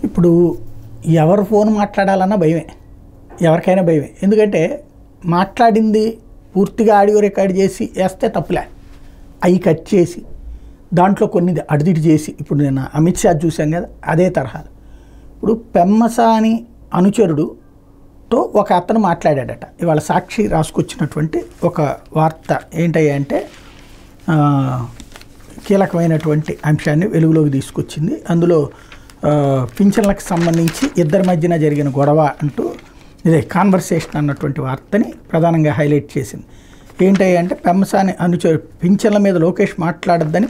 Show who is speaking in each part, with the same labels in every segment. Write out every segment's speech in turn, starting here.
Speaker 1: ఇప్పుడు ఎవరు ఫోన్ మాట్లాడాలన్నా భయమే, ఎవరికైనా భయమే. ఎందుకంటే మాట్లాడింది పూర్తిగా ఆడియో రికార్డ్ చేసి వేస్తే తప్పులే, అవి కట్ చేసి దాంట్లో కొన్ని అడిదిటి చేసి, ఇప్పుడు నేను అమిత్ షా చూశాను కదా అదే తరహా. ఇప్పుడు పెమ్మసాని అనుచరుడుతో ఒక అతను మాట్లాడాడట. ఇవాళ సాక్షి రాసుకొచ్చినటువంటి ఒక వార్త ఏంటంటే కీలకమైనటువంటి అంశాన్ని వెలుగులోకి తీసుకొచ్చింది. అందులో పింఛన్లకు సంబంధించి ఇద్దరి మధ్యన జరిగిన గొడవ అంటూ ఇదే కాన్వర్సేషన్ అన్నటువంటి వార్తని ప్రధానంగా హైలైట్ చేసింది. ఏంటంటే పెమ్మసాని అనుచరు పింఛన్ల మీద లోకేష్ మాట్లాడొద్దని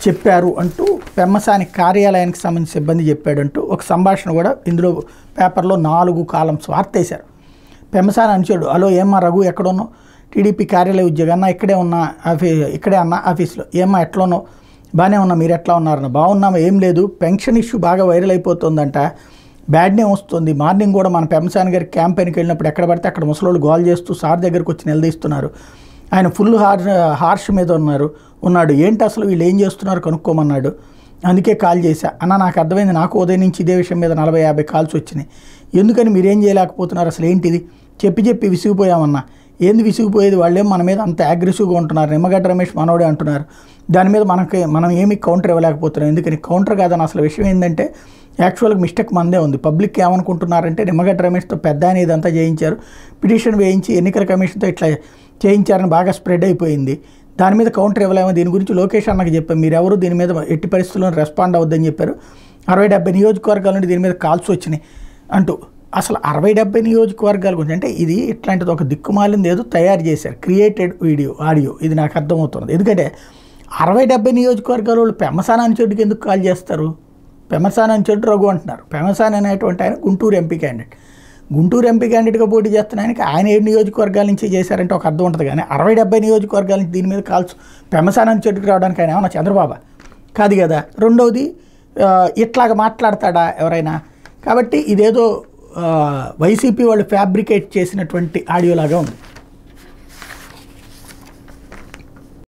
Speaker 1: చెప్పారు అంటూ పెమ్మసాని కార్యాలయానికి సంబంధించిన సిబ్బంది చెప్పాడంటూ ఒక సంభాషణ కూడా ఇందులో పేపర్లో 4 కాలమ్స్ వార్త వేశారు. పెమ్మసాని అనుచరుడు, హలో ఏమ్మా రఘు ఎక్కడున్నావు, టీడీపీ కార్యాలయ ఉద్యోగం అన్న ఇక్కడే ఉన్నా, ఇక్కడే అన్న ఆఫీస్లో, ఏమ్మా ఎట్లా ఉన్నావు, బాగానే ఉన్నా, మీరు ఎట్లా ఉన్నారన్న, బాగున్నామా, ఏం లేదు, పెన్షన్ ఇష్యూ బాగా వైరల్ అయిపోతుందంట, బ్యాడ్ నేమ్ వస్తుంది, మార్నింగ్ కూడా మన పెమ్మసాని గారి క్యాంపెయిన్కి వెళ్ళినప్పుడు ఎక్కడ పడితే అక్కడ ముసలోళ్ళు గోల్ చేస్తూ సార్ దగ్గరికి వచ్చి నిలదీస్తున్నారు, ఆయన ఫుల్ హార్ష్ మీద ఉన్నాడు, ఏంటి అసలు వీళ్ళు ఏం చేస్తున్నారు కనుక్కోమన్నాడు, అందుకే కాల్ చేశా అన్న, నాకు అర్థమైంది, నాకు ఉదయం నుంచి ఇదే విషయం మీద 40-50 కాల్స్ వచ్చినాయి, ఎందుకని మీరేం చేయలేకపోతున్నారు, అసలు ఏంటిది చెప్పి విసిగిపోయామన్నా, ఏంది విసిగిపోయేది, వాళ్ళేం మన మీద అంత అగ్రెసివ్గా ఉంటున్నారు, నిమ్మగడ్డ రమేష్ మనోడే అంటున్నారు, దాని మీద మనం ఏమి కౌంటర్ ఇవ్వలేకపోతున్నాం, ఎందుకని కౌంటర్ కాదని అసలు విషయం ఏంటంటే యాక్చువల్గా మిస్టేక్ మందే ఉంది, పబ్లిక్ ఏమనుకుంటున్నారంటే నిమ్మగడ్డ రమేష్తో పెద్ద ఆయన ఇదంతా చేయించారు, పిటిషన్ వేయించి ఎన్నికల కమిషన్తో ఇట్లా చేయించారని బాగా స్ప్రెడ్ అయిపోయింది, దాని మీద కౌంటర్ ఇవ్వలేమో, దీని గురించి లోకేష్ అన్నకి చెప్పారు, మీరెవరు దీని మీద ఎట్టి పరిస్థితుల్లో రెస్పాండ్ అవ్వద్దని చెప్పారు, 60-70 నియోజకవర్గాల నుండి దీని మీద కాల్స్ వచ్చినాయి అంటూ. అసలు 60-70 నియోజకవర్గాల గురించి అంటే ఇది ఇట్లాంటిది ఒక దిక్కుమాలింది ఏదో తయారు చేశారు, క్రియేటెడ్ ఆడియో, ఇది నాకు అర్థమవుతున్నది. ఎందుకంటే 60-70 నియోజకవర్గాల వాళ్ళు పెమ్మసాని అనుచరుడికి ఎందుకు కాల్ చేస్తారు, పెమ్మసాని అనుచరుడు రఘు అంటున్నారు, పెమ్మసాని అనేటువంటి ఆయన గుంటూరు ఎంపీ క్యాండిడేట్గా పోటీ చేస్తున్న ఆయనకి ఆయన 7 నియోజకవర్గాల నుంచి చేశారంటే ఒక అర్థం ఉంటుంది, కానీ 60-70 నియోజకవర్గాల నుంచి దీని మీద కాల్స్ పెమ్మసాని అనుచరుడికి రావడానికి ఆయన ఏమన్నా చంద్రబాబు కాదు కదా. రెండవది ఇట్లాగ మాట్లాడతాడా ఎవరైనా, కాబట్టి ఇదేదో వైసీపీ వాళ్ళు ఫ్యాబ్రికేట్ చేసినటువంటి ఆడియోలాగా ఉంది.